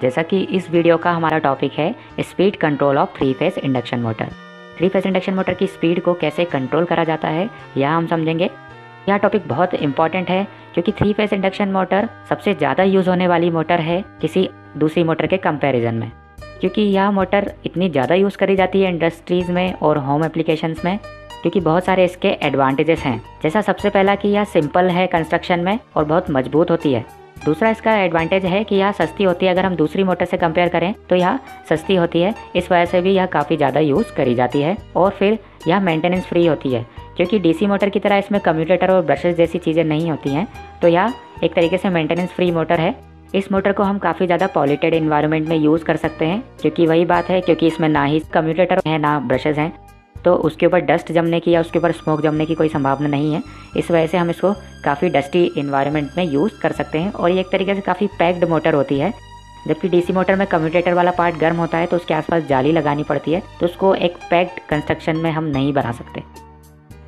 जैसा कि इस वीडियो का हमारा टॉपिक है speed control of 3 phase induction motor. 3 phase induction motor की स्पीड को कैसे कंट्रोल करा जाता है यह हम समझेंगे। यह टॉपिक बहुत इंपॉर्टेंट है क्योंकि 3 फेज इंडक्शन मोटर सबसे ज़्यादा यूज़ होने वाली मोटर है किसी दूसरी मोटर के कंपैरिजन में, क्योंकि यह मोटर इतनी ज़्यादा यूज़ करी जाती है इंडस्ट्रीज़ में और होम एप्लीकेशंस में, क्योंकि बहुत सारे इसके एडवांटेजेस हैं। जैसा सबसे पहला कि यह सिंपल है कंस्ट्रक्शन में और बहुत मजबूत होती है। दूसरा इसका एडवांटेज है कि यह सस्ती होती है। अगर हम दूसरी मोटर से कंपेयर करें तो यह सस्ती होती है, इस वजह से भी यह काफ़ी ज़्यादा यूज़ करी जाती है। और फिर यह मेंटेनेंस फ्री होती है, क्योंकि डीसी मोटर की तरह इसमें कम्यूटेटर और ब्रशेस जैसी चीज़ें नहीं होती हैं, तो यह एक तरीके से मेंटेनेंस फ्री मोटर है। इस मोटर को हम काफ़ी ज़्यादा पॉल्यूटेड इन्वायरमेंट में यूज़ कर सकते हैं, क्योंकि वही बात है, क्योंकि इसमें ना ही कम्यूटेटर है ना ब्रशेज़ हैं, तो उसके ऊपर डस्ट जमने की या उसके ऊपर स्मोक जमने की कोई संभावना नहीं है। इस वजह से हम इसको काफ़ी डस्टी इन्वायरमेंट में यूज़ कर सकते हैं। और ये एक तरीके से काफ़ी पैक्ड मोटर होती है, जबकि डीसी मोटर में कम्यूटेटर वाला पार्ट गर्म होता है तो उसके आसपास जाली लगानी पड़ती है, तो उसको एक पैक्ड कंस्ट्रक्शन में हम नहीं बना सकते।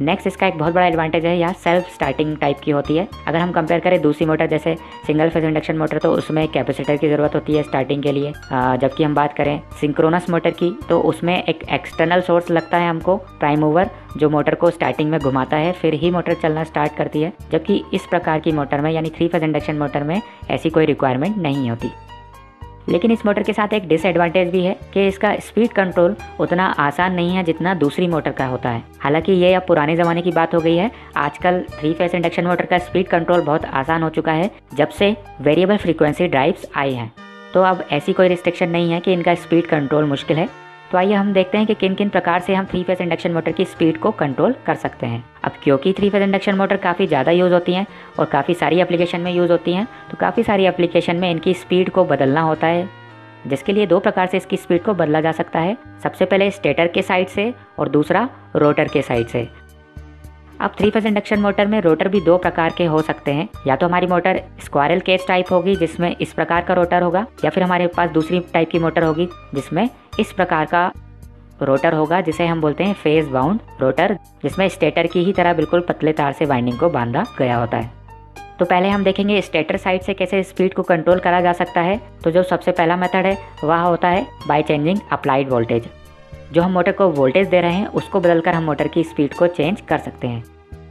नेक्स्ट इसका एक बहुत बड़ा एडवांटेज है, यह सेल्फ स्टार्टिंग टाइप की होती है। अगर हम कंपेयर करें दूसरी मोटर जैसे सिंगल फेज इंडक्शन मोटर, तो उसमें कैपेसिटर की ज़रूरत होती है स्टार्टिंग के लिए, जबकि हम बात करें सिंक्रोनस मोटर की तो उसमें एक एक्सटर्नल सोर्स लगता है हमको, प्राइम मूवर, जो मोटर को स्टार्टिंग में घुमाता है, फिर ही मोटर चलना स्टार्ट करती है। जबकि इस प्रकार की मोटर में यानी 3 फेज इंडक्शन मोटर में ऐसी कोई रिक्वायरमेंट नहीं होती। लेकिन इस मोटर के साथ एक डिसएडवांटेज भी है कि इसका स्पीड कंट्रोल उतना आसान नहीं है जितना दूसरी मोटर का होता है। हालांकि ये अब पुराने ज़माने की बात हो गई है, आजकल 3 फेज इंडक्शन मोटर का स्पीड कंट्रोल बहुत आसान हो चुका है जब से वेरिएबल फ्रीक्वेंसी ड्राइव्स आई हैं। तो अब ऐसी कोई रिस्ट्रिक्शन नहीं है कि इनका स्पीड कंट्रोल मुश्किल है। तो आइए हम देखते हैं कि किन किन प्रकार से हम 3 फेज इंडक्शन मोटर की स्पीड को कंट्रोल कर सकते हैं। अब क्योंकि 3 फेज इंडक्शन मोटर काफ़ी ज़्यादा यूज़ होती हैं और काफ़ी सारी एप्लीकेशन में यूज़ होती हैं, तो काफ़ी सारी एप्लीकेशन में इनकी स्पीड को बदलना होता है, जिसके लिए 2 प्रकार से इसकी स्पीड को बदला जा सकता है। सबसे पहले स्टेटर के साइड से और दूसरा रोटर के साइड से। अब 3 फेज इंडक्शन मोटर में रोटर भी 2 प्रकार के हो सकते हैं। या तो हमारी मोटर स्क्वायरल केज टाइप होगी जिसमें इस प्रकार का रोटर होगा, या फिर हमारे पास दूसरी टाइप की मोटर होगी जिसमें इस प्रकार का रोटर होगा, जिसे हम बोलते हैं फेज बाउंड रोटर, जिसमें स्टेटर की ही तरह बिल्कुल पतले तार से वाइंडिंग को बांधा गया होता है। तो पहले हम देखेंगे स्टेटर साइड से कैसे स्पीड को कंट्रोल करा जा सकता है। तो जो सबसे पहला मेथड है वह होता है बाय चेंजिंग अप्लाइड वोल्टेज। जो हम मोटर को वोल्टेज दे रहे हैं उसको बदलकर हम मोटर की स्पीड को चेंज कर सकते हैं।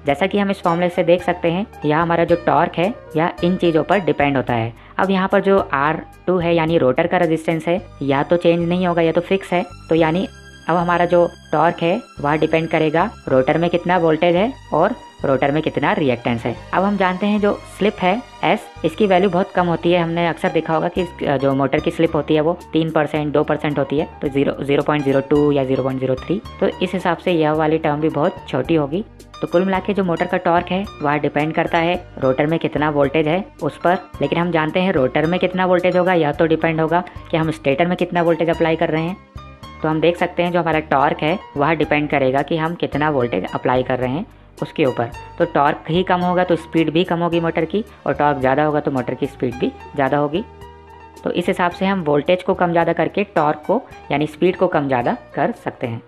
जैसा कि हम इस फॉर्मूले से देख सकते हैं, यह हमारा जो टॉर्क है यह इन चीज़ों पर डिपेंड होता है। अब यहाँ पर जो R2 है यानी रोटर का रेजिस्टेंस है, या तो चेंज नहीं होगा या तो फिक्स है। तो यानी अब हमारा जो टॉर्क है वह डिपेंड करेगा रोटर में कितना वोल्टेज है और रोटर में कितना रिएक्टेंस है। अब हम जानते हैं जो स्लिप है S, इसकी वैल्यू बहुत कम होती है। हमने अक्सर देखा होगा कि जो मोटर की स्लिप होती है वो 3%, 2% होती है, तो 0.02 या 0.03। तो इस हिसाब से यह वाली टर्म भी बहुत छोटी होगी। तो कुल मिला के जो मोटर का टॉर्क है वह डिपेंड करता है रोटर में कितना वोल्टेज है उस पर। लेकिन हम जानते हैं रोटर में कितना वोल्टेज होगा या तो डिपेंड होगा कि हम स्टेटर में कितना वोल्टेज अप्लाई कर रहे हैं। तो हम देख सकते हैं जो हमारा टॉर्क है वह डिपेंड करेगा कि हम कितना वोल्टेज अप्लाई कर रहे हैं उसके ऊपर। तो टॉर्क ही कम होगा तो स्पीड भी कम होगी मोटर की, और टॉर्क ज़्यादा होगा तो मोटर की स्पीड भी ज़्यादा होगी। तो इस हिसाब से हम वोल्टेज को कम ज़्यादा करके टॉर्क को यानी स्पीड को कम ज़्यादा कर सकते हैं।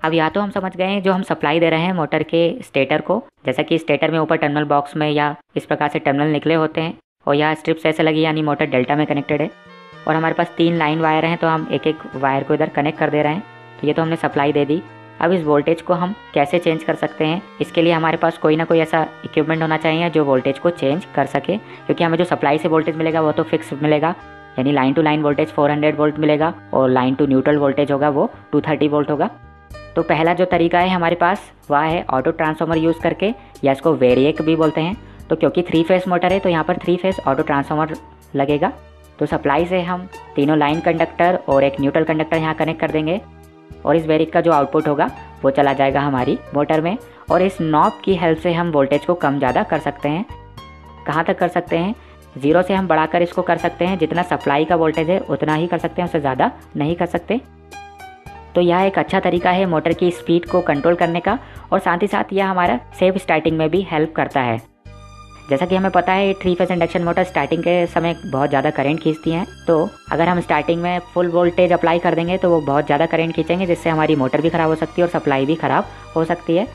अब या तो हम समझ गए हैं जो हम सप्लाई दे रहे हैं मोटर के स्टेटर को, जैसा कि स्टेटर में ऊपर टर्मिनल बॉक्स में या इस प्रकार से टर्मिनल निकले होते हैं और यह स्ट्रिप्स ऐसे लगी यानी मोटर डेल्टा में कनेक्टेड है, और हमारे पास 3 लाइन वायर हैं तो हम एक एक वायर को इधर कनेक्ट कर दे रहे हैं। तो ये तो हमने सप्लाई दे दी। अब इस वोल्टेज को हम कैसे चेंज कर सकते हैं, इसके लिए हमारे पास कोई ना कोई ऐसा इक्विपमेंट होना चाहिए जो वोल्टेज को चेंज कर सके, क्योंकि हमें जो सप्लाई से वोल्टेज मिलेगा वो तो फिक्स मिलेगा, यानी line to line voltage 400 volt मिलेगा और लाइन टू न्यूट्रल वोल्टेज होगा वो 230 वोल्ट होगा। तो पहला जो तरीका है हमारे पास वह है ऑटो ट्रांसफार्मर यूज़ करके, या इसको वेरिएक भी बोलते हैं। तो क्योंकि 3 फेज मोटर है तो यहाँ पर 3 फेज ऑटो ट्रांसफार्मर लगेगा। तो सप्लाई से हम तीनों लाइन कंडक्टर और एक न्यूट्रल कंडक्टर यहाँ कनेक्ट कर देंगे, और इस वेरिएक का जो आउटपुट होगा वो चला जाएगा हमारी मोटर में। और इस नॉब की हेल्प से हम वोल्टेज को कम ज़्यादा कर सकते हैं। कहाँ तक कर सकते हैं? 0 से हम बढ़ाकर इसको कर सकते हैं, जितना सप्लाई का वोल्टेज है उतना ही कर सकते हैं, उससे ज़्यादा नहीं कर सकते। तो यह एक अच्छा तरीका है मोटर की स्पीड को कंट्रोल करने का, और साथ ही साथ यह हमारा सेफ स्टार्टिंग में भी हेल्प करता है। जैसा कि हमें पता है 3 फेज इंडक्शन मोटर स्टार्टिंग के समय बहुत ज़्यादा करंट खींचती हैं, तो अगर हम स्टार्टिंग में फुल वोल्टेज अप्लाई कर देंगे तो वो बहुत ज़्यादा करंट खींचेंगे, जिससे हमारी मोटर भी ख़राब हो सकती है और सप्लाई भी ख़राब हो सकती है।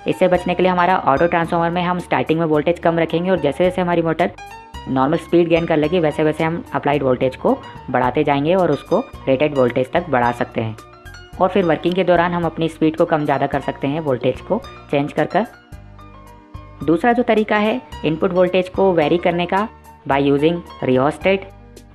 इससे बचने के लिए हमारा ऑटो ट्रांसफार्मर में हम स्टार्टिंग में वोल्टेज कम रखेंगे, और जैसे जैसे हमारी मोटर नॉर्मल स्पीड गेन कर लेगी, वैसे वैसे हम अप्लाइड वोल्टेज को बढ़ाते जाएंगे और उसको रेटेड वोल्टेज तक बढ़ा सकते हैं। और फिर वर्किंग के दौरान हम अपनी स्पीड को कम ज़्यादा कर सकते हैं वोल्टेज को चेंज कर कर। दूसरा जो तरीका है इनपुट वोल्टेज को वेरी करने का, बाय यूजिंग रियोस्टेट।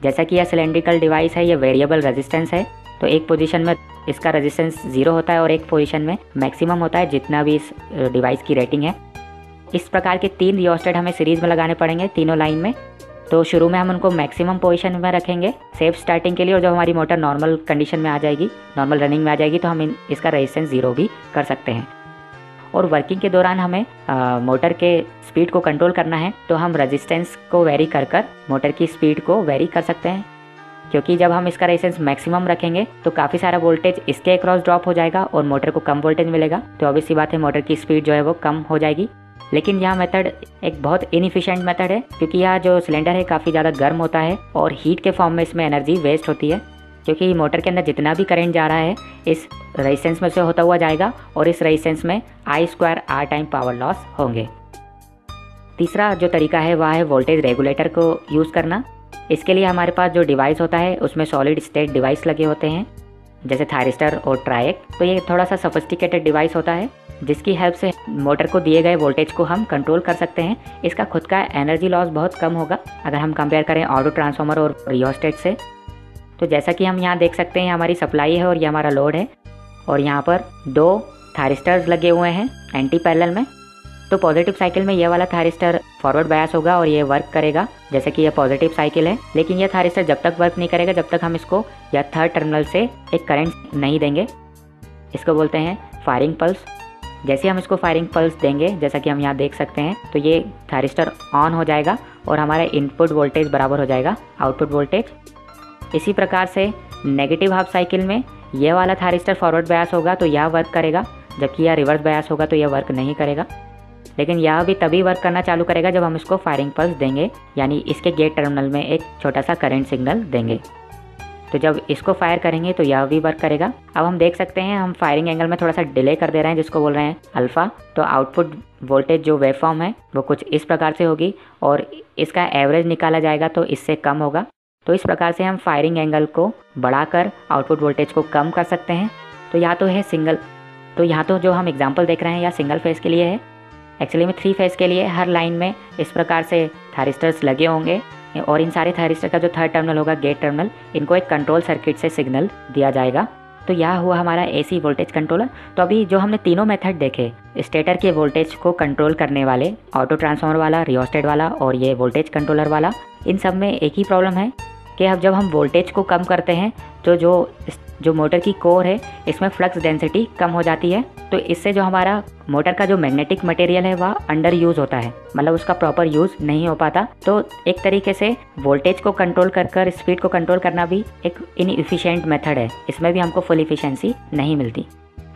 जैसा कि यह सिलेंड्रिकल डिवाइस है, ये वेरिएबल रेजिस्टेंस है, तो एक पोजीशन में इसका रेजिस्टेंस 0 होता है और एक पोजीशन में मैक्सिमम होता है जितना भी इस डिवाइस की रेटिंग है। इस प्रकार के 3 रियोस्टेट हमें सीरीज़ में लगाने पड़ेंगे तीनों लाइन में। तो शुरू में हम उनको मैक्सिमम पोजीशन में रखेंगे सेफ स्टार्टिंग के लिए, और जब हमारी मोटर नॉर्मल कंडीशन में आ जाएगी, नॉर्मल रनिंग में आ जाएगी, तो हम इसका रेजिस्टेंस 0 भी कर सकते हैं। और वर्किंग के दौरान हमें मोटर के स्पीड को कंट्रोल करना है, तो हम रेजिस्टेंस को वेरी कर कर मोटर की स्पीड को वेरी कर सकते हैं, क्योंकि जब हम इसका रेजिस्टेंस मैक्सिमम रखेंगे तो काफ़ी सारा वोल्टेज इसके अक्रॉस ड्रॉप हो जाएगा और मोटर को कम वोल्टेज मिलेगा, तो ऑब्वियस सी बात है मोटर की स्पीड जो है वो कम हो जाएगी। लेकिन यह मेथड एक बहुत इनएफिशिएंट मेथड है, क्योंकि यह जो सिलेंडर है काफ़ी ज़्यादा गर्म होता है और हीट के फॉर्म में इसमें एनर्जी वेस्ट होती है, क्योंकि मोटर के अंदर जितना भी करंट जा रहा है इस रेजिस्टेंस में से होता हुआ जाएगा और इस रेजिस्टेंस में I² R time power loss होंगे। तीसरा जो तरीका है वह है वोल्टेज रेगुलेटर को यूज़ करना। इसके लिए हमारे पास जो डिवाइस होता है उसमें सॉलिड स्टेट डिवाइस लगे होते हैं, जैसे थायरिस्टर और ट्रायक। तो ये थोड़ा सा सोफिस्टिकेटेड डिवाइस होता है जिसकी हेल्प से मोटर को दिए गए वोल्टेज को हम कंट्रोल कर सकते हैं। इसका खुद का एनर्जी लॉस बहुत कम होगा अगर हम कंपेयर करें ऑटो ट्रांसफार्मर और रियोस्टेट से। तो जैसा कि हम यहाँ देख सकते हैं, हमारी सप्लाई है और ये हमारा लोड है, और यहाँ पर 2 थायरिस्टर्स लगे हुए हैं एंटी पैरेलल में। तो पॉजिटिव साइकिल में ये वाला थायरिस्टर फॉरवर्ड बायस होगा और ये वर्क करेगा जैसे कि ये पॉजिटिव साइकिल है। लेकिन ये थायरिस्टर जब तक वर्क नहीं करेगा जब तक हम इसको या थर्ड टर्मिनल से एक करंट नहीं देंगे। इसको बोलते हैं फायरिंग पल्स। जैसे हम इसको फायरिंग पल्स देंगे, जैसा कि हम यहाँ देख सकते हैं, तो ये थायरिस्टर ऑन हो जाएगा और हमारा इनपुट वोल्टेज बराबर हो जाएगा आउटपुट वोल्टेज। इसी प्रकार से नेगेटिव हाफ साइकिल में यह वाला थायरिस्टर फॉरवर्ड बायस होगा तो यह वर्क करेगा, जबकि यह रिवर्स बायस होगा तो यह वर्क नहीं करेगा। लेकिन यह भी तभी वर्क करना चालू करेगा जब हम इसको फायरिंग पल्स देंगे, यानी इसके गेट टर्मिनल में एक छोटा सा करंट सिग्नल देंगे। तो जब इसको फायर करेंगे तो यह भी वर्क करेगा। अब हम देख सकते हैं हम फायरिंग एंगल में थोड़ा सा डिले कर दे रहे हैं, जिसको बोल रहे हैं अल्फ़ा। तो आउटपुट वोल्टेज जो वेवफॉर्म है वो कुछ इस प्रकार से होगी और इसका एवरेज निकाला जाएगा तो इससे कम होगा। तो इस प्रकार से हम फायरिंग एंगल को बढ़ाकर आउटपुट वोल्टेज को कम कर सकते हैं। तो यहाँ तो है सिंगल, तो यहाँ तो जो हम एग्जांपल देख रहे हैं या सिंगल फेज़ के लिए है। एक्चुअली में 3 फेज़ के लिए हर लाइन में इस प्रकार से थायरिस्टर्स लगे होंगे और इन सारे थायरिस्टर का जो थर्ड टर्मिनल होगा गेट टर्मिनल, इनको एक कंट्रोल सर्किट से सिग्नल दिया जाएगा। तो यह हुआ हमारा AC वोल्टेज कंट्रोलर। तो अभी जो हमने तीनों मेथड देखे, स्टेटर के वोल्टेज को कंट्रोल करने वाले, ऑटो ट्रांसफार्मर वाला, रियोस्टेट वाला और ये वोल्टेज कंट्रोलर वाला, इन सब में एक ही प्रॉब्लम है कि अब जब हम वोल्टेज को कम करते हैं तो जो मोटर की कोर है इसमें फ्लक्स डेंसिटी कम हो जाती है। तो इससे जो हमारा मोटर का जो मैग्नेटिक मटेरियल है वह अंडर यूज़ होता है, मतलब उसका प्रॉपर यूज़ नहीं हो पाता। तो एक तरीके से वोल्टेज को कंट्रोल कर स्पीड को कंट्रोल करना भी एक इनएफिशिएंट मेथड है, इसमें भी हमको फुल इफिशिएंसी नहीं मिलती।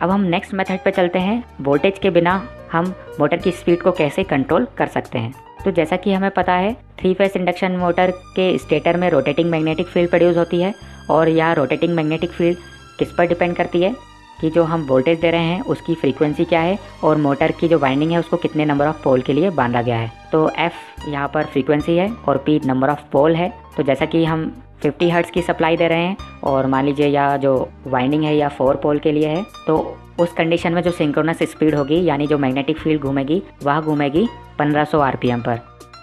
अब हम नेक्स्ट मेथड पे चलते हैं, वोल्टेज के बिना हम मोटर की स्पीड को कैसे कंट्रोल कर सकते हैं। तो जैसा कि हमें पता है 3 फेज़ इंडक्शन मोटर के स्टेटर में रोटेटिंग मैग्नेटिक फील्ड प्रोड्यूस होती है और यह रोटेटिंग मैग्नेटिक फील्ड किस पर डिपेंड करती है कि जो हम वोल्टेज दे रहे हैं उसकी फ्रीक्वेंसी क्या है और मोटर की जो वाइंडिंग है उसको कितने नंबर ऑफ पोल के लिए बांधा गया है। तो F यहाँ पर फ्रीक्वेंसी है और P नंबर ऑफ पोल है। तो जैसा कि हम 50 हर्ट्ज़ की सप्लाई दे रहे हैं और मान लीजिए या जो वाइंडिंग है या 4 पोल के लिए है, तो उस कंडीशन में जो सिंक्रोनस स्पीड होगी यानी जो मैग्नेटिक फील्ड घूमेगी वह घूमेगी 1500 RPM पर।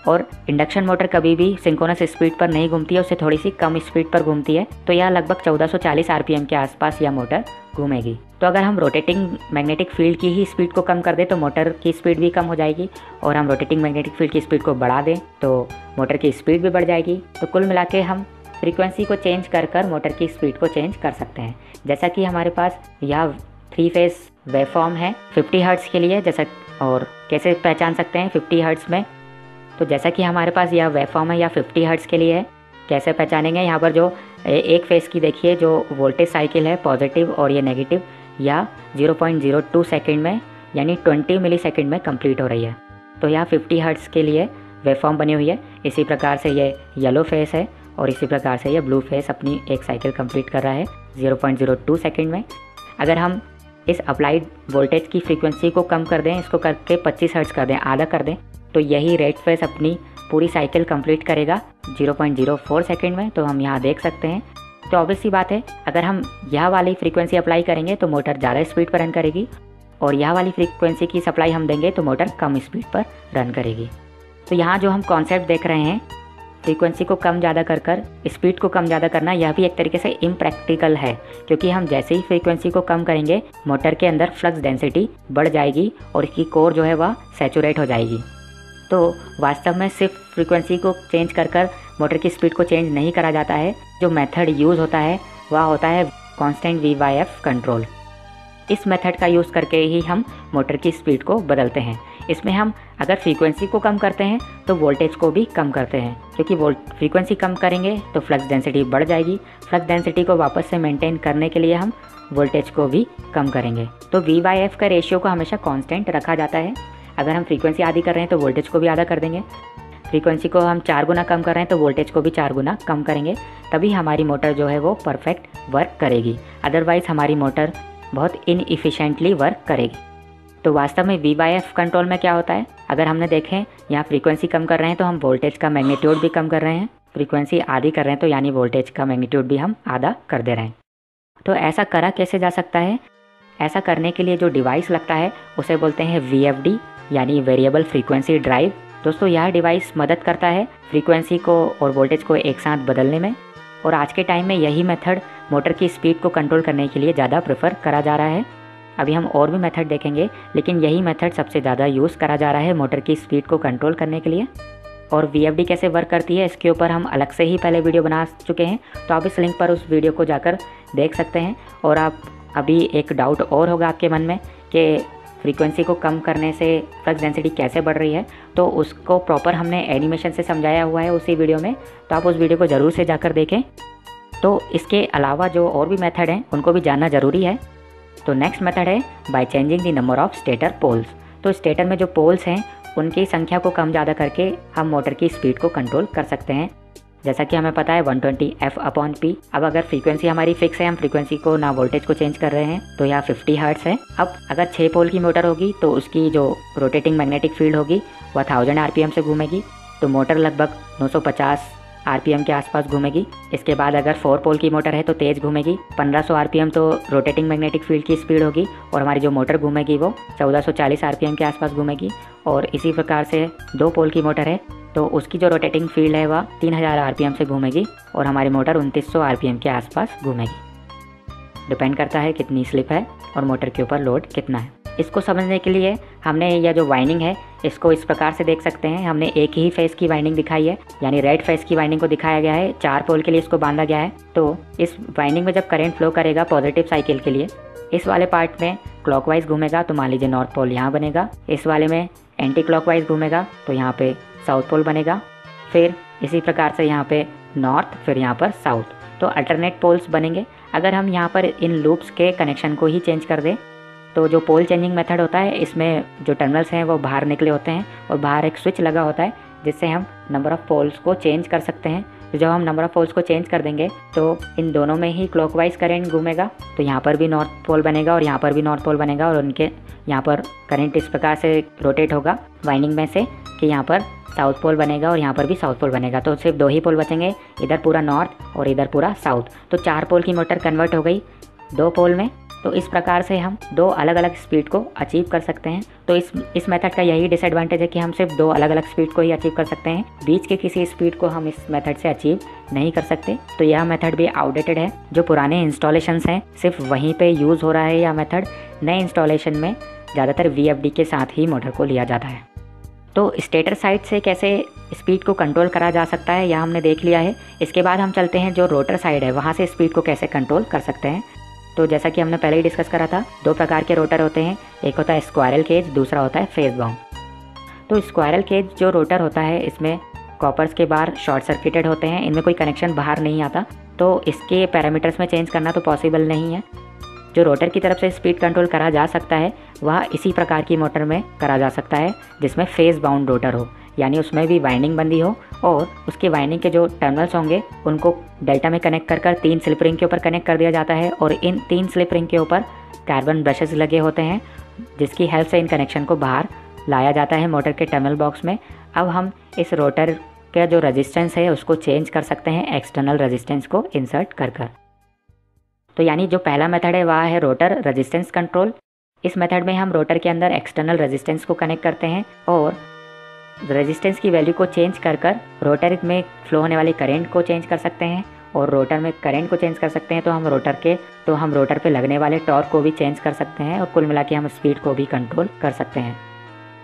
और इंडक्शन मोटर कभी भी सिंक्रोनस स्पीड पर नहीं घूमती है, उससे थोड़ी सी कम स्पीड पर घूमती है। तो यह लगभग 1440 RPM के आसपास यह मोटर घूमेगी। तो अगर हम रोटेटिंग मैग्नेटिक फील्ड की ही स्पीड को कम कर दें तो मोटर की स्पीड भी कम हो जाएगी, और हम रोटेटिंग मैग्नेटिक फील्ड की स्पीड को बढ़ा दें तो मोटर की स्पीड भी बढ़ जाएगी। तो कुल मिला के हम फ्रीक्वेंसी को चेंज कर मोटर की स्पीड को चेंज कर सकते हैं। जैसा कि हमारे पास यह 3 फेज़ वेवफॉर्म है 50 हर्ट्ज़ के लिए, जैसा और कैसे पहचान सकते हैं 50 हर्ट्ज़ में। तो जैसा कि हमारे पास यह वेवफॉर्म है या 50 हर्ट्ज़ के लिए है, कैसे पहचानेंगे। यहाँ पर जो एक फेज़ की देखिए जो वोल्टेज साइकिल है पॉजिटिव और ये नेगेटिव, या 0.02 सेकंड में यानी 20 मिली सेकंड में कंप्लीट हो रही है। तो यह 50 हर्ट्ज़ के लिए वेवफॉर्म बनी हुई है। इसी प्रकार से ये येलो फेस है और इसी प्रकार से ये ब्लू फेस अपनी एक साइकिल कंप्लीट कर रहा है 0.02 सेकंड में। अगर हम इस अप्लाइड वोल्टेज की फ्रीक्वेंसी को कम कर दें, इसको करके 25 हर्ट्ज़ कर दें, आधा कर दें, तो यही रेड फेस अपनी पूरी साइकिल कंप्लीट करेगा 0.04 सेकंड में, तो हम यहाँ देख सकते हैं। तो ऑब्वियस सी बात है, अगर हम यह वाली फ्रीक्वेंसी अप्लाई करेंगे तो मोटर ज़्यादा स्पीड पर रन करेगी, और यह वाली फ्रीक्वेंसी की सप्लाई हम देंगे तो मोटर कम स्पीड पर रन करेगी। तो यहाँ जो हम कॉन्सेप्ट देख रहे हैं, फ्रीक्वेंसी को कम ज़्यादा कर कर स्पीड को कम ज़्यादा करना, यह भी एक तरीके से इम्प्रैक्टिकल है, क्योंकि हम जैसे ही फ्रीक्वेंसी को कम करेंगे मोटर के अंदर फ्लक्स डेंसिटी बढ़ जाएगी और इसकी कोर जो है वह सैचुरेट हो जाएगी। तो वास्तव में सिर्फ फ्रीक्वेंसी को चेंज कर कर मोटर की स्पीड को चेंज नहीं करा जाता है। जो मेथड यूज़ होता है वह होता है कांस्टेंट V/F कंट्रोल। इस मेथड का यूज़ करके ही हम मोटर की स्पीड को बदलते हैं। इसमें हम अगर फ्रीक्वेंसी को कम करते हैं तो वोल्टेज को भी कम करते हैं, क्योंकि फ्रीक्वेंसी कम करेंगे तो फ्लक्स डेंसिटी बढ़ जाएगी। फ्लक्स डेंसिटी को वापस से मेंटेन करने के लिए हम वोल्टेज को भी कम करेंगे। तो V/F का रेशियो को हमेशा कांस्टेंट रखा जाता है। अगर हम फ्रीक्वेंसी आधी कर रहे हैं तो वोल्टेज को भी आधा कर देंगे। फ्रीक्वेंसी को हम 4 गुना कम कर रहे हैं तो वोल्टेज को भी 4 गुना कम करेंगे, तभी हमारी मोटर जो है वो परफेक्ट वर्क करेगी। अदरवाइज़ हमारी मोटर बहुत इनएफिशिएंटली वर्क करेगी। तो वास्तव में V/F कंट्रोल में क्या होता है, अगर हमने देखें यहाँ फ्रीक्वेंसी कम कर रहे हैं तो हम वोल्टेज का मैग्नीट्यूड भी कम कर रहे हैं, फ्रीक्वेंसी आधी कर रहे हैं तो यानी वोल्टेज का मैग्नीट्यूड भी हम आधा कर दे रहे हैं। तो ऐसा करा कैसे जा सकता है? ऐसा करने के लिए जो डिवाइस लगता है उसे बोलते हैं VFD, यानी वेरिएबल फ्रीक्वेंसी ड्राइव। दोस्तों यह डिवाइस मदद करता है फ्रीक्वेंसी को और वोल्टेज को एक साथ बदलने में, और आज के टाइम में यही मेथड मोटर की स्पीड को कंट्रोल करने के लिए ज़्यादा प्रेफर करा जा रहा है। अभी हम और भी मेथड देखेंगे, लेकिन यही मेथड सबसे ज़्यादा यूज़ करा जा रहा है मोटर की स्पीड को कंट्रोल करने के लिए। और VFD कैसे वर्क करती है इसके ऊपर हम अलग से ही पहले वीडियो बना चुके हैं, तो आप इस लिंक पर उस वीडियो को जाकर देख सकते हैं। और आप अभी एक डाउट और होगा आपके मन में कि फ्रीक्वेंसी को कम करने से फ्लक्स डेंसिटी कैसे बढ़ रही है, तो उसको प्रॉपर हमने एनिमेशन से समझाया हुआ है उसी वीडियो में, तो आप उस वीडियो को ज़रूर से जाकर देखें। तो इसके अलावा जो और भी मेथड हैं उनको भी जानना ज़रूरी है। तो नेक्स्ट मेथड है by changing the number of stator poles. तो स्टेटर में जो पोल्स हैं उनकी संख्या को कम ज़्यादा करके हम मोटर की स्पीड को कंट्रोल कर सकते हैं। जैसा कि हमें पता है 120 F/P। अब अगर फ्रीक्वेंसी हमारी फिक्स है, हम फ्रीक्वेंसी को ना वोल्टेज को चेंज कर रहे हैं, तो यह 50 हर्ट्ज़ है। अब अगर 6 पोल की मोटर होगी तो उसकी जो रोटेटिंग मैग्नेटिक फील्ड होगी वह 1000 RPM से घूमेगी, तो मोटर लगभग 950 RPM के आसपास घूमेगी। इसके बाद अगर 4 पोल की मोटर है तो तेज़ घूमेगी, 1500 RPM तो रोटेटिंग मैग्नेटिक फील्ड की स्पीड होगी, और हमारी जो मोटर घूमेगी वो 1440 RPM के आसपास घूमेगी। और इसी प्रकार से 2 पोल की मोटर है तो उसकी जो रोटेटिंग फील्ड है वह 3000 RPM से घूमेगी, और हमारी मोटर 2900 RPM के आसपास घूमेगी। डिपेंड करता है कितनी स्लिप है और मोटर के ऊपर लोड कितना है। इसको समझने के लिए हमने यह जो वाइंडिंग है इसको इस प्रकार से देख सकते हैं। हमने एक ही फेस की वाइंडिंग दिखाई है, यानी रेड फेस की वाइंडिंग को दिखाया गया है, 4 पोल के लिए इसको बांधा गया है। तो इस वाइंडिंग में जब करंट फ्लो करेगा पॉजिटिव साइकिल के लिए, इस वाले पार्ट में क्लॉकवाइज घूमेगा तो मान लीजिए नॉर्थ पोल यहाँ बनेगा, इस वाले में एंटी क्लॉकवाइज घूमेगा तो यहाँ पे साउथ पोल बनेगा, फिर इसी प्रकार से यहाँ पे नॉर्थ, फिर यहाँ पर साउथ, तो अल्टरनेट पोल्स बनेंगे। अगर हम यहाँ पर इन लूप्स के कनेक्शन को ही चेंज कर दें तो जो पोल चेंजिंग मेथड होता है इसमें जो टर्मिनल्स हैं वो बाहर निकले होते हैं और बाहर एक स्विच लगा होता है जिससे हम नंबर ऑफ़ पोल्स को चेंज कर सकते हैं। तो जब हम नंबर ऑफ़ पोल्स को चेंज कर देंगे तो इन दोनों में ही क्लॉकवाइज करंट घूमेगा, तो यहाँ पर भी नॉर्थ पोल बनेगा और यहाँ पर भी नॉर्थ पोल बनेगा, और उनके यहाँ पर करंट इस प्रकार से रोटेट होगा वाइंडिंग में से कि यहाँ पर साउथ पोल बनेगा और यहाँ पर भी साउथ पोल बनेगा। तो सिर्फ 2 ही पोल बचेंगे, इधर पूरा नॉर्थ और इधर पूरा साउथ। तो 4 पोल की मोटर कन्वर्ट हो गई 2 पोल में। तो इस प्रकार से हम 2 अलग अलग स्पीड को अचीव कर सकते हैं। तो इस मेथड का यही डिसएडवांटेज है कि हम सिर्फ 2 अलग अलग स्पीड को ही अचीव कर सकते हैं, बीच के किसी स्पीड को हम इस मेथड से अचीव नहीं कर सकते। तो यह मेथड भी आउटडेटेड है। जो पुराने इंस्टॉलेशंस हैं सिर्फ वहीं पे यूज़ हो रहा है यह मेथड। नए इंस्टॉलेशन में ज़्यादातर VFD के साथ ही मोटर को लिया जाता है। तो स्टेटर साइड से कैसे स्पीड को कंट्रोल करा जा सकता है यह हमने देख लिया है। इसके बाद हम चलते हैं जो रोटर साइड है वहाँ से स्पीड को कैसे कंट्रोल कर सकते हैं। तो जैसा कि हमने पहले ही डिस्कस करा था, 2 प्रकार के रोटर होते हैं, एक होता है स्क्वायरल केज, दूसरा होता है फेज बाउंड। तो स्क्वायरल केज जो रोटर होता है इसमें कॉपर्स के बार शॉर्ट सर्किटेड होते हैं, इनमें कोई कनेक्शन बाहर नहीं आता, तो इसके पैरामीटर्स में चेंज करना तो पॉसिबल नहीं है। जो रोटर की तरफ से स्पीड कंट्रोल करा जा सकता है वह इसी प्रकार की मोटर में करा जा सकता है जिसमें फेज बाउंड रोटर हो, यानी उसमें भी वाइंडिंग बंदी हो और उसके वाइंडिंग के जो टर्मिनल्स होंगे उनको डेल्टा में कनेक्ट कर 3 स्लिप रिंग के ऊपर कनेक्ट कर दिया जाता है, और इन 3 स्लिप रिंग के ऊपर कार्बन ब्रशेस लगे होते हैं जिसकी हेल्प से इन कनेक्शन को बाहर लाया जाता है मोटर के टर्मिनल बॉक्स में। अब हम इस रोटर का जो रेजिस्टेंस है उसको चेंज कर सकते हैं एक्सटर्नल रेजिस्टेंस को इंसर्ट कर कर। तो यानी जो पहला मेथड है वह है रोटर रेजिस्टेंस कंट्रोल। इस मेथड में हम रोटर के अंदर एक्सटर्नल रेजिस्टेंस को कनेक्ट करते हैं और रेजिस्टेंस की वैल्यू को चेंज कर कर रोटर में फ्लो होने वाली करंट को चेंज कर सकते हैं और रोटर में करंट को चेंज कर सकते हैं। तो हम रोटर पे लगने वाले टॉर्क को भी चेंज कर सकते हैं और कुल मिला के हम स्पीड को भी कंट्रोल कर सकते हैं।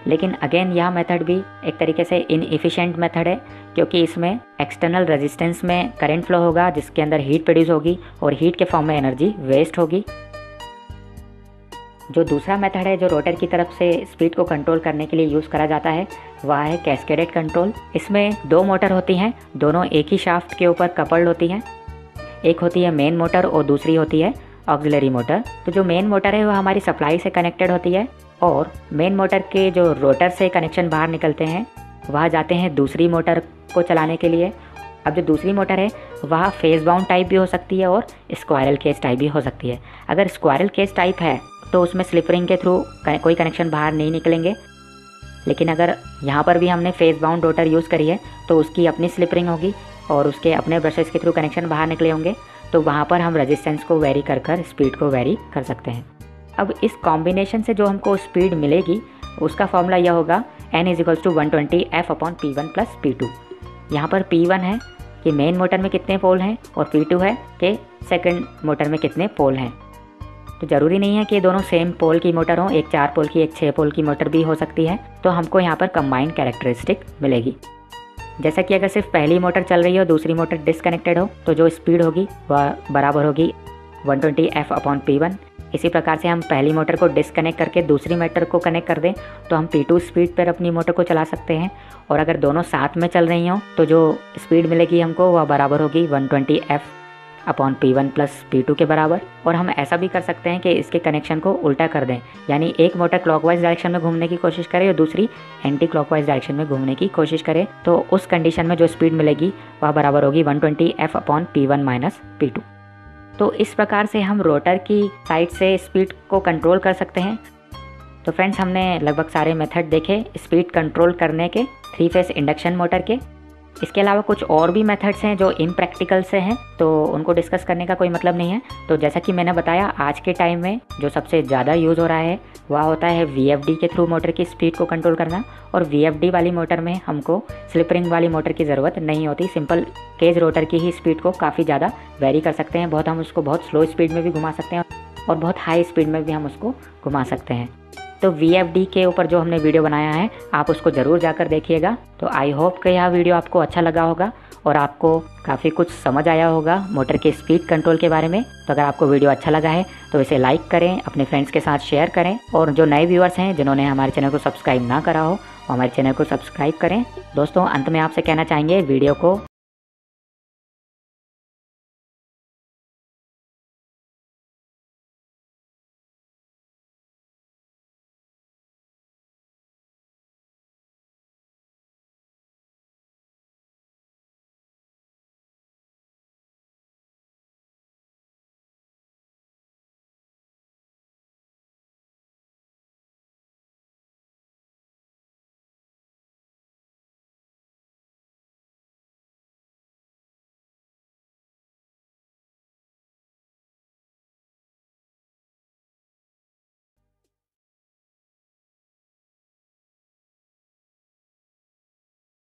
लेकिन अगेन यह मेथड भी एक तरीके से इनएफिशिएंट मेथड है, क्योंकि इसमें एक्सटर्नल रेजिस्टेंस में करंट फ्लो होगा जिसके अंदर हीट प्रोड्यूस होगी और हीट के फॉर्म में एनर्जी वेस्ट होगी। जो दूसरा मेथड है जो रोटर की तरफ से स्पीड को कंट्रोल करने के लिए यूज़ करा जाता है वह है कैस्केडेड कंट्रोल। इसमें 2 मोटर होती हैं, दोनों एक ही शाफ्ट के ऊपर कपल्ड होती हैं। एक होती है मेन मोटर और दूसरी होती है ऑक्सिलरी मोटर। तो जो मेन मोटर है वह हमारी सप्लाई से कनेक्टेड होती है और मेन मोटर के जो रोटर से कनेक्शन बाहर निकलते हैं वह जाते हैं दूसरी मोटर को चलाने के लिए। अब जो दूसरी मोटर है वह फेस बाउंड टाइप भी हो सकती है और स्क्वायरल केज टाइप भी हो सकती है। अगर स्क्वायरल केज टाइप है तो उसमें स्लिप रिंग के थ्रू कोई कनेक्शन बाहर नहीं निकलेंगे, लेकिन अगर यहाँ पर भी हमने फेस बाउंड रोटर यूज़ करी है तो उसकी अपनी स्लिप रिंग होगी और उसके अपने ब्रशेस के थ्रू कनेक्शन बाहर निकले होंगे। तो वहाँ पर हम रेजिस्टेंस को वेरी कर कर स्पीड को वेरी कर सकते हैं। अब इस कॉम्बिनेशन से जो हमको स्पीड मिलेगी उसका फॉर्मूला यह होगा n = 120 F/P1 + P2। यहाँ पर P1 है कि मेन मोटर में कितने पोल हैं और P2 है कि सेकंड मोटर में कितने पोल हैं। तो ज़रूरी नहीं है कि दोनों सेम पोल की मोटर हो, एक 4 पोल की एक 6 पोल की मोटर भी हो सकती है। तो हमको यहाँ पर कंबाइंड कैरेक्टरिस्टिक मिलेगी। जैसा कि अगर सिर्फ पहली मोटर चल रही हो दूसरी मोटर डिसकनेक्टेड हो तो जो स्पीड होगी वह बराबर होगी 120 F/P1। इसी प्रकार से हम पहली मोटर को डिसकनेक्ट करके दूसरी मोटर को कनेक्ट कर दें तो हम P2 स्पीड पर अपनी मोटर को चला सकते हैं। और अगर दोनों साथ में चल रही हों तो जो स्पीड मिलेगी हमको वह बराबर होगी 120 F/P1 + P2 के बराबर। और हम ऐसा भी कर सकते हैं कि इसके कनेक्शन को उल्टा कर दें, यानी एक मोटर क्लॉकवाइज डायरेक्शन में घूमने की कोशिश करे और दूसरी एंटी क्लॉकवाइज डायरेक्शन में घूमने की कोशिश करे। तो उस कंडीशन में जो स्पीड मिलेगी वह बराबर होगी 120 F/P1 - P2। तो इस प्रकार से हम रोटर की साइड से स्पीड को कंट्रोल कर सकते हैं। तो फ्रेंड्स, हमने लगभग सारे मेथड देखे स्पीड कंट्रोल करने के 3 फेस इंडक्शन मोटर के। इसके अलावा कुछ और भी मेथड्स हैं जो इम्प्रैक्टिकल से हैं, तो उनको डिस्कस करने का कोई मतलब नहीं है। तो जैसा कि मैंने बताया, आज के टाइम में जो सबसे ज़्यादा यूज़ हो रहा है वह होता है VFD के थ्रू मोटर की स्पीड को कंट्रोल करना। और VFD वाली मोटर में हमको स्लिप रिंग वाली मोटर की ज़रूरत नहीं होती। सिंपल केज रोटर की ही स्पीड को काफ़ी ज़्यादा वेरी कर सकते हैं। हम उसको बहुत स्लो स्पीड में भी घुमा सकते हैं और बहुत हाई स्पीड में भी हम उसको घुमा सकते हैं। तो VFD के ऊपर जो हमने वीडियो बनाया है आप उसको ज़रूर जाकर देखिएगा। तो आई होप कि यह वीडियो आपको अच्छा लगा होगा और आपको काफ़ी कुछ समझ आया होगा मोटर के स्पीड कंट्रोल के बारे में। तो अगर आपको वीडियो अच्छा लगा है तो इसे लाइक करें, अपने फ्रेंड्स के साथ शेयर करें और जो नए व्यूअर्स हैं जिन्होंने हमारे चैनल को सब्सक्राइब ना करा हो वो हमारे चैनल को सब्सक्राइब करें। दोस्तों, अंत में आपसे कहना चाहेंगे वीडियो को